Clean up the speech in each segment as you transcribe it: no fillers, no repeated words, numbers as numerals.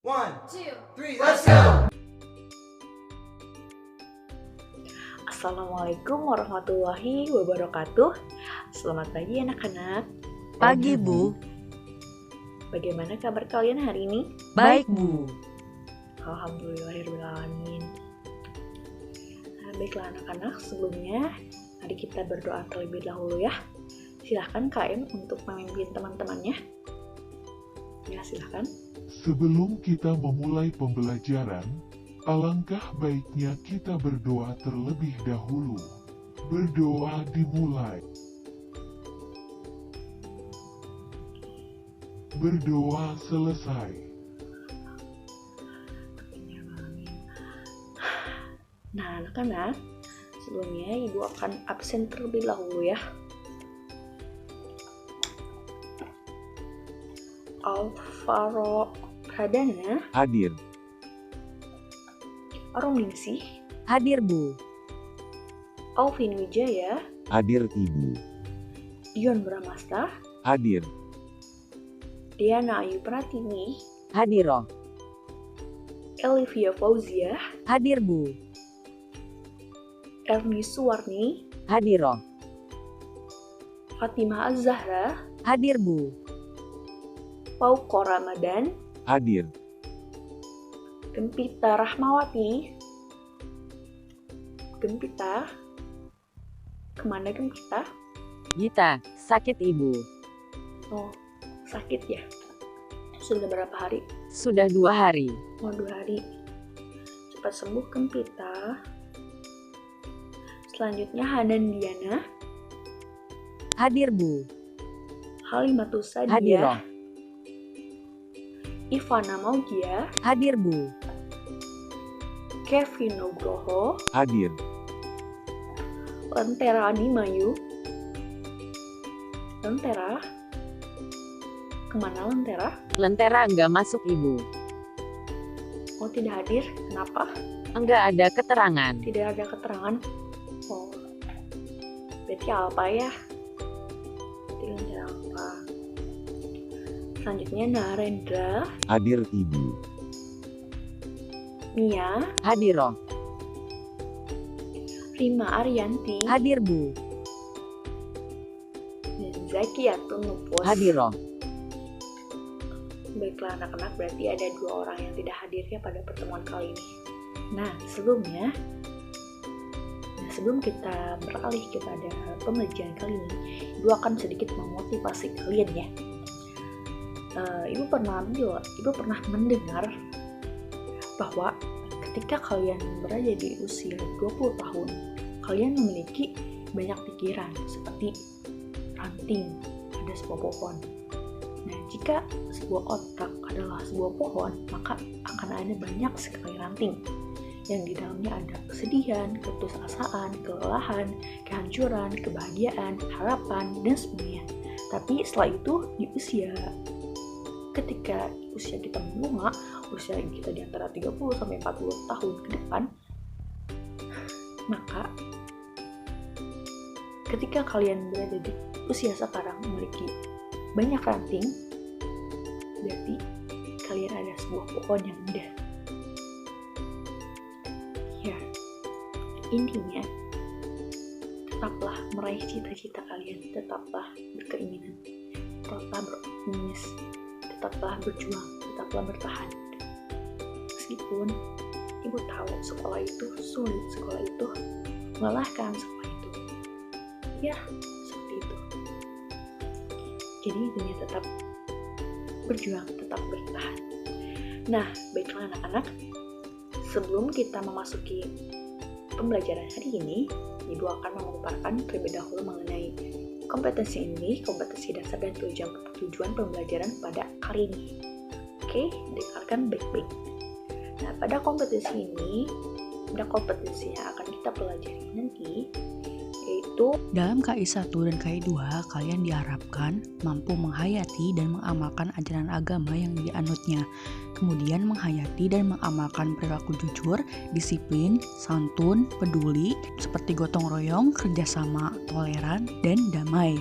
One, two, three, let's go! Assalamualaikum warahmatullahi wabarakatuh. Selamat pagi anak-anak. Pagi, Bu. Bagaimana kabar kalian hari ini? Baik, Bu. Alhamdulillahirrahmanirrahim. Baiklah anak-anak, sebelumnya mari kita berdoa terlebih dahulu ya. Silahkan KM untuk memimpin teman-temannya. Ya, silahkan. Sebelum kita memulai pembelajaran, alangkah baiknya kita berdoa terlebih dahulu. Berdoa dimulai. Berdoa selesai. Nah, anak-anak, sebelumnya Ibu akan absen terlebih dahulu ya. Alvaro Pradana, Hadir. Aromningsih, Hadir, Bu. Alvin Wijaya, Hadir, Ibu. Dion Bramasta, Hadir. Diana Ayu Pratini, Hadir, Roh. Elivia Fauzia, Hadir, Bu. Erni Suwarni, Hadir, Roh. Fatimah Az-Zahra, Hadir, Bu. Pauko Ramadan, Hadir. Gempita Rahmawati. Gempita, kemana Gempita? Gita, sakit, Ibu. Oh, sakit ya? Sudah berapa hari? Sudah 2 hari. Oh, 2 hari. Cepat sembuh Gempita. Selanjutnya Hanan Diana, Hadir, Bu. Halimatus Hadir, Roh. Sadia, Ivana Maugia, Hadir, Bu. Kevin Nugroho, Hadir. Lentera Animayu. Lentera? Kemana Lentera? Lentera enggak masuk, Ibu. Oh, tidak hadir. Kenapa? Enggak ada keterangan. Tidak ada keterangan. Oh, berarti apa ya? Berarti Lentera apa? Selanjutnya Narendra, Hadir, Ibu. Mia, Hadir, Roh. Rima Arianti, Hadir, Bu. dan Zakiatun Nupus. Hadir, Roh. Baiklah anak-anak, berarti ada 2 orang yang tidak hadir ya pada pertemuan kali ini. Nah, sebelum kita beralih kepada pembelajaran kali ini, Ibu akan sedikit memotivasi kalian ya. Ibu pernah mendengar bahwa ketika kalian berada di usia 20 tahun, kalian memiliki banyak pikiran seperti ranting pada sebuah pohon. Nah, jika sebuah otak adalah sebuah pohon, maka akan ada banyak sekali ranting yang di dalamnya ada kesedihan, keputusasaan, kelelahan, kehancuran, kebahagiaan, harapan, dan sebagainya. Tapi setelah itu ketika usia kita membunga, usia kita di antara 30 sampai 40 tahun ke depan, maka ketika kalian berada di usia sekarang memiliki banyak ranting, berarti kalian ada sebuah pohon yang indah. Ya, intinya tetaplah meraih cita-cita kalian, tetaplah berkeinginan, tetaplah beroptimis, tetaplah berjuang, tetaplah bertahan. Meskipun Ibu tahu sekolah itu sulit, sekolah itu melelahkan, sekolah itu ya seperti itu. Jadi intinya tetap berjuang, tetap bertahan. Nah, baiklah anak-anak, sebelum kita memasuki pembelajaran hari ini, Ibu akan memaparkan terlebih dahulu mengenai kompetensi ini, kompetensi dasar dan tujuan pembelajaran pada kali ini. Oke, dengarkan baik-baik. Nah, pada kompetensi yang akan kita pelajari nanti, yaitu dalam KI 1 dan KI 2, kalian diharapkan mampu menghayati dan mengamalkan ajaran agama yang dianutnya, kemudian menghayati dan mengamalkan perilaku jujur, disiplin, santun, peduli, seperti gotong royong, kerjasama, toleran, dan damai.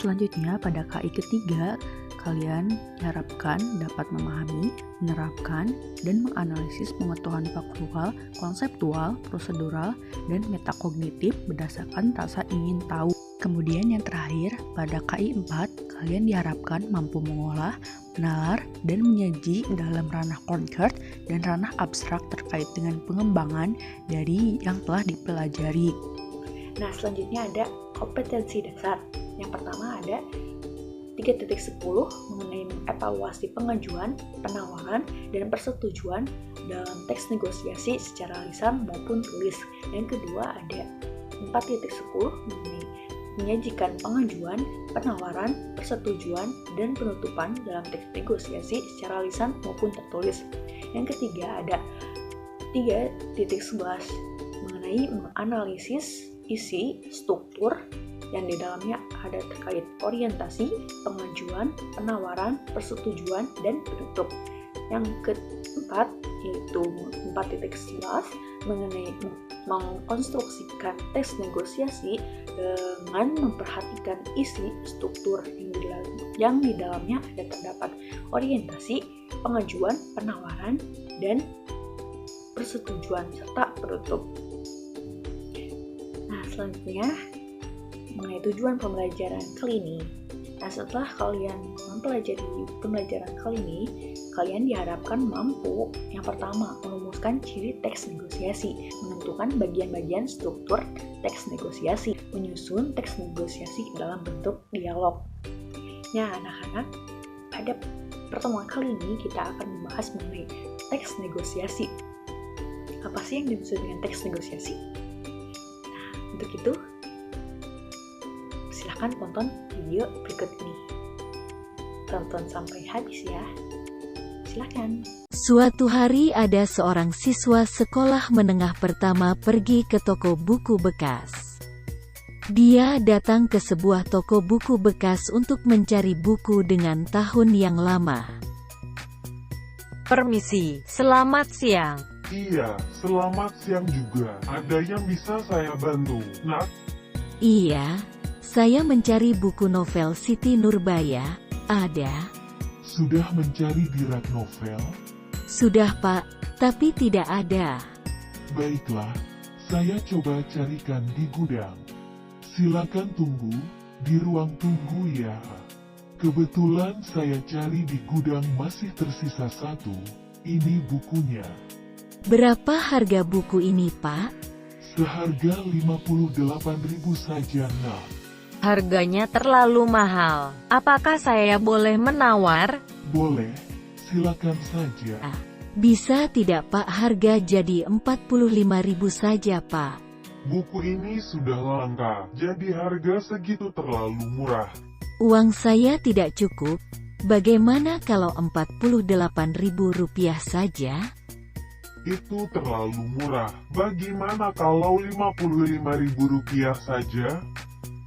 Selanjutnya pada KI ketiga, Kalian diharapkan dapat memahami, menerapkan, dan menganalisis pengetahuan faktual, konseptual, prosedural, dan metakognitif berdasarkan rasa ingin tahu. Kemudian yang terakhir, pada KI 4, kalian diharapkan mampu mengolah, menalar, dan menyaji dalam ranah konkret dan ranah abstrak terkait dengan pengembangan dari yang telah dipelajari. Nah, selanjutnya ada kompetensi dasar. Yang pertama ada 3.10 mengenai evaluasi pengajuan, penawaran, dan persetujuan dalam teks negosiasi secara lisan maupun tulis. Yang kedua ada 4.10 mengenai menyajikan pengajuan, penawaran, persetujuan, dan penutupan dalam teks negosiasi secara lisan maupun tertulis. Yang ketiga ada 3.11 mengenai menganalisis isi, struktur, yang di dalamnya ada terkait orientasi, pengajuan, penawaran, persetujuan, dan penutup. Yang keempat yaitu 4.11 mengenai mengkonstruksikan teks negosiasi dengan memperhatikan isi, struktur yang di dalamnya ada terdapat orientasi, pengajuan, penawaran, dan persetujuan serta penutup. Nah, selanjutnya mengenai tujuan pembelajaran kali ini. Nah, setelah kalian mempelajari pembelajaran kali ini, kalian diharapkan mampu yang pertama merumuskan ciri teks negosiasi, menentukan bagian-bagian struktur teks negosiasi, menyusun teks negosiasi dalam bentuk dialog. Nah, anak-anak, pada pertemuan kali ini kita akan membahas mengenai teks negosiasi. Apa sih yang dimaksud dengan teks negosiasi? Nah, untuk itu silahkan tonton video berikut ini. Tonton sampai habis ya. Silahkan. Suatu hari ada seorang siswa sekolah menengah pertama pergi ke toko buku bekas. Dia datang ke sebuah toko buku bekas untuk mencari buku dengan tahun yang lama. Permisi, selamat siang. Iya, selamat siang juga. Ada yang bisa saya bantu, Nak? Iya, saya mencari buku novel Siti Nurbaya. Ada? Sudah mencari di rak novel? Sudah, Pak, tapi tidak ada. Baiklah, saya coba carikan di gudang. Silakan tunggu di ruang tunggu ya. Kebetulan saya cari di gudang masih tersisa satu. Ini bukunya. Berapa harga buku ini, Pak? Seharga 58.000 saja, Nak. Harganya terlalu mahal. Apakah saya boleh menawar? Boleh, silakan saja. Bisa tidak, Pak? Harga jadi 45.000 saja, Pak. Buku ini sudah langka, jadi harga segitu terlalu murah. Uang saya tidak cukup. Bagaimana kalau 48.000 rupiah saja? Itu terlalu murah. Bagaimana kalau 55.000 rupiah saja?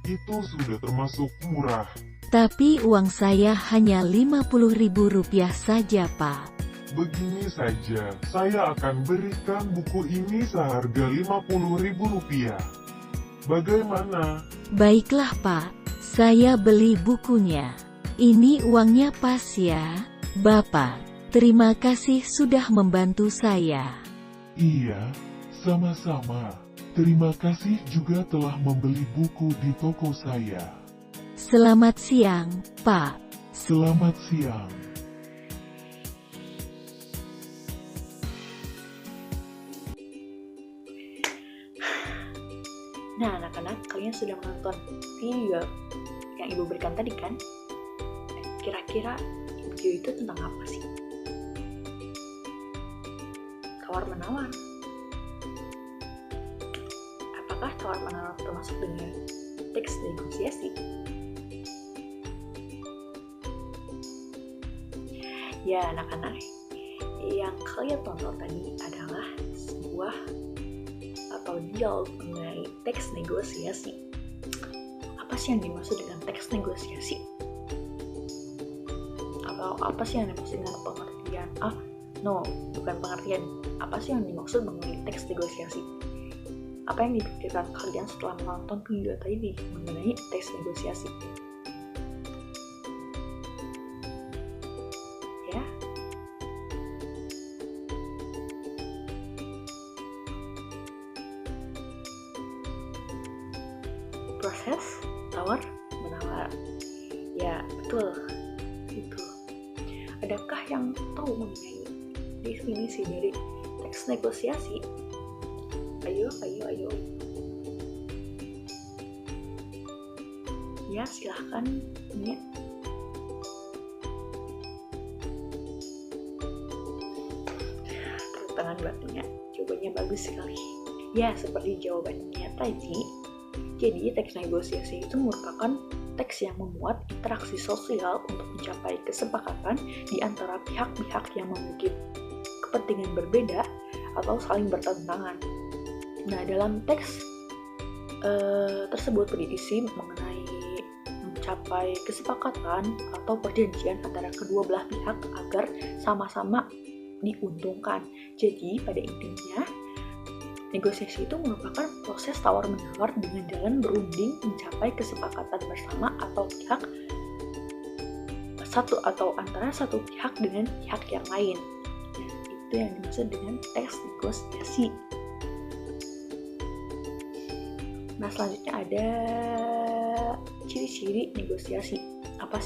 Itu sudah termasuk murah. Tapi uang saya hanya 50.000 rupiah saja, Pak. Begini saja, saya akan berikan buku ini seharga 50.000 rupiah. Bagaimana? Baiklah, Pak. Saya beli bukunya. Ini uangnya pas ya, Bapak. Terima kasih sudah membantu saya. Iya, sama-sama. Terima kasih juga telah membeli buku di toko saya. Selamat siang, Pak. Selamat siang. Nah, anak-anak, kalian sudah menonton video yang Ibu berikan tadi kan? Kira-kira video itu tentang apa sih? Tawar-menawar. Apakah tawar-menawar termasuk dengan teks negosiasi? Ya, anak-anak, yang kalian tonton tadi adalah sebuah atau dialog mengenai teks negosiasi. Apa sih yang dimaksud dengan teks negosiasi? Atau apa sih yang dimaksud dengan pengertian? Bukan pengertian. Apa sih yang dimaksud mengenai teks negosiasi? Apa yang dipikirkan kalian setelah menonton video tadi mengenai teks negosiasi? proses tawar menawar. Ya betul, itu. Adakah yang tahu mengenai definisi dari teks negosiasi? Ayo. Ya, silahkan. Ya. Tepuk tangan buatnya. Jawabannya bagus sekali. Ya, seperti jawabannya tadi. Jadi, teks negosiasi itu merupakan teks yang memuat interaksi sosial untuk mencapai kesepakatan di antara pihak-pihak yang memiliki kepentingan berbeda atau saling bertentangan. Nah, dalam teks tersebut berisi mengenai mencapai kesepakatan atau perjanjian antara kedua belah pihak agar sama-sama diuntungkan. Jadi, pada intinya, negosiasi itu merupakan proses tawar-menawar dengan jalan berunding mencapai kesepakatan bersama atau pihak satu atau antara satu pihak dengan pihak yang lain. Nah, itu yang dimaksud dengan teks negosiasi. Nah, selanjutnya ada ciri-ciri negosiasi. Apa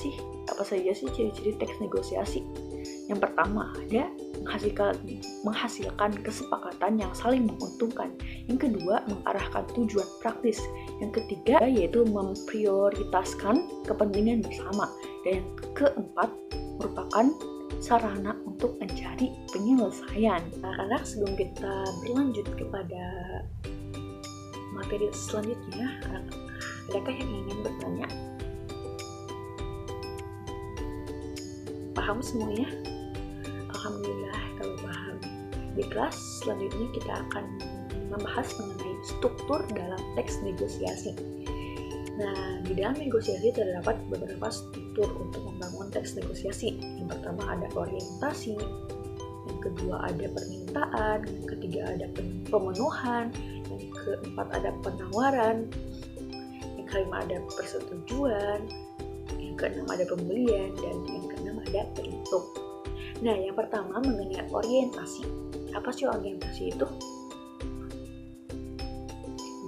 saja sih ciri-ciri teks negosiasi? Yang pertama, ada menghasilkan kesepakatan yang saling menguntungkan. Yang kedua, mengarahkan tujuan praktis. Yang ketiga, yaitu memprioritaskan kepentingan bersama. Dan yang keempat, merupakan sarana untuk mencari penyelesaian. Nah, karena sebelum kita berlanjut kepada materi selanjutnya, adakah yang ingin bertanya? Paham semuanya? Alhamdulillah kalau paham. Di kelas selanjutnya kita akan membahas mengenai struktur dalam teks negosiasi. Nah, di dalam negosiasi terdapat beberapa struktur untuk membangun teks negosiasi. Yang pertama ada orientasi, yang kedua ada permintaan, yang ketiga ada pemenuhan, yang keempat ada penawaran, yang kelima ada persetujuan, yang keenam ada pembelian, dan yang keenam ada penutup. Nah, yang pertama mengenai orientasi. Apa sih orientasi itu?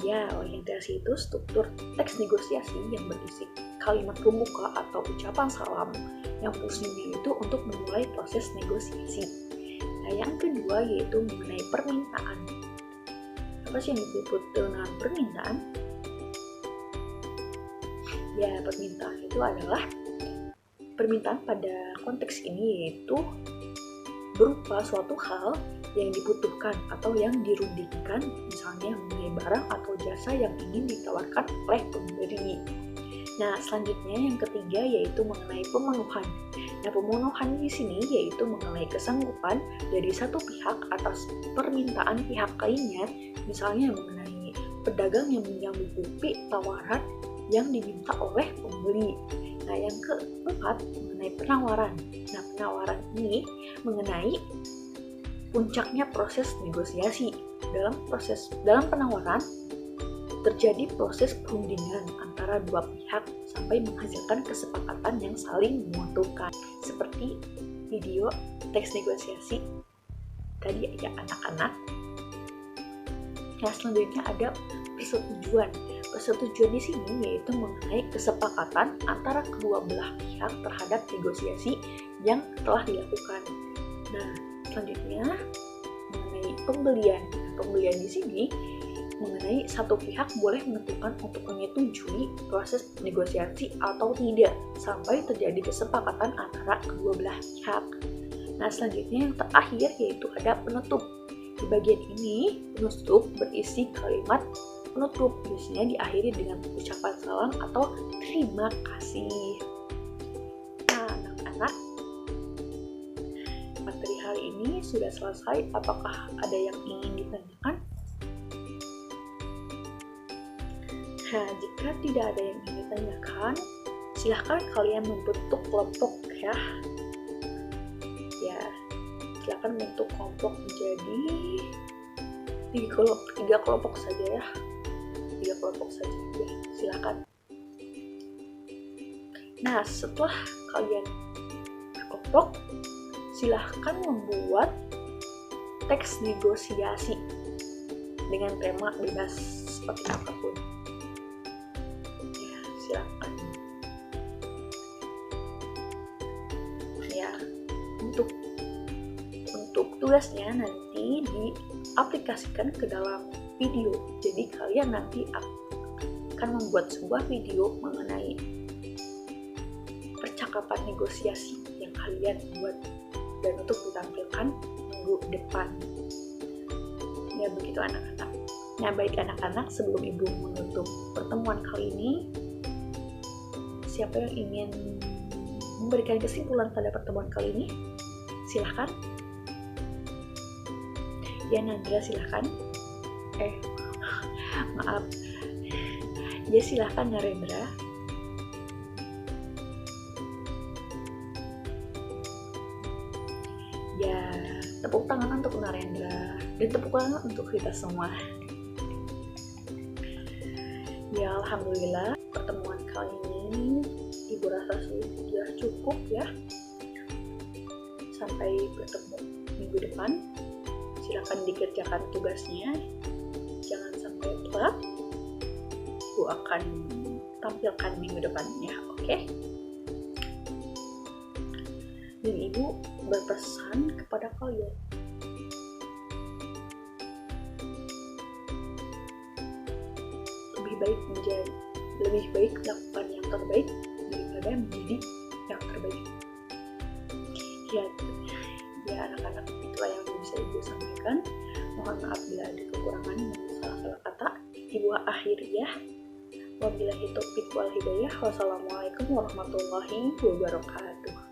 Ya, orientasi itu struktur teks negosiasi yang berisi kalimat pembuka atau ucapan salam yang fungsinya itu untuk memulai proses negosiasi. Nah, yang kedua yaitu mengenai permintaan. Apa sih yang disebut dengan permintaan? Ya, permintaan itu adalah permintaan pada konteks ini yaitu berupa suatu hal yang dibutuhkan atau yang dirundingkan, misalnya mengenai barang atau jasa yang ingin ditawarkan oleh pemberi. Nah, selanjutnya yang ketiga yaitu mengenai pemenuhan. Nah, pemenuhan di sini yaitu mengenai kesanggupan dari satu pihak atas permintaan pihak lainnya, misalnya mengenai pedagang yang menyanggupi tawaran yang diminta oleh pembeli. Nah, yang keempat mengenai penawaran. Nah, penawaran ini mengenai puncaknya proses negosiasi. Dalam penawaran terjadi proses perundingan antara dua pihak sampai menghasilkan kesepakatan yang saling menguntungkan. Seperti video teks negosiasi tadi ya anak-anak. Nah, selanjutnya ada persetujuan. Persetujuan di sini yaitu mengenai kesepakatan antara kedua belah pihak terhadap negosiasi yang telah dilakukan. Nah, selanjutnya mengenai pembelian. Pembelian di sini mengenai satu pihak boleh menentukan untuk menyetujui proses negosiasi atau tidak sampai terjadi kesepakatan antara kedua belah pihak. Nah, selanjutnya yang terakhir yaitu ada penutup. Di bagian ini penutup berisi kalimat penutup, biasanya diakhiri dengan ucapan salam atau terima kasih. Nah, anak-anak, materi hari ini sudah selesai. Apakah ada yang ingin ditanyakan? Nah, jika tidak ada yang ingin ditanyakan, silahkan kalian membentuk kelompok ya. Ya, silahkan bentuk kelompok menjadi 3 kelompok saja ya. 3 kelompok saja ya, silahkan. Nah, setelah kalian berkelompok, silahkan membuat teks negosiasi dengan tema bebas seperti apapun. untuk tugasnya nanti diaplikasikan ke dalam video. Jadi kalian nanti akan membuat sebuah video mengenai percakapan negosiasi yang kalian buat dan untuk ditampilkan minggu depan. Ya begitu anak-anak. Nah baik anak-anak, sebelum ibu menutup pertemuan kali ini, siapa yang ingin memberikan kesimpulan pada pertemuan kali ini? Silahkan. Ya Nandra silahkan. Maaf. Ya silahkan Narendra. Ya, tepuk tangan untuk Narendra dan tepuk tangan untuk kita semua. Ya, alhamdulillah pertemuan kali ini ibu rasa sudah cukup ya. Sampai bertemu minggu depan. Silakan dikerjakan tugasnya. Jangan sampai telat. Ibu akan tampilkan minggu depannya, oke? Dan ibu berpesan kepada kalian, lebih baik melakukan yang terbaik daripada menjadi yang terbaik. Ya anak-anak, itulah yang bisa ibu sampaikan. Mohon maaf bila ada kekurangan dan salah-salah kata. Ibu akhiri ya. Wabillahi taufiq wal hidayah. Wassalamualaikum warahmatullahi wabarakatuh.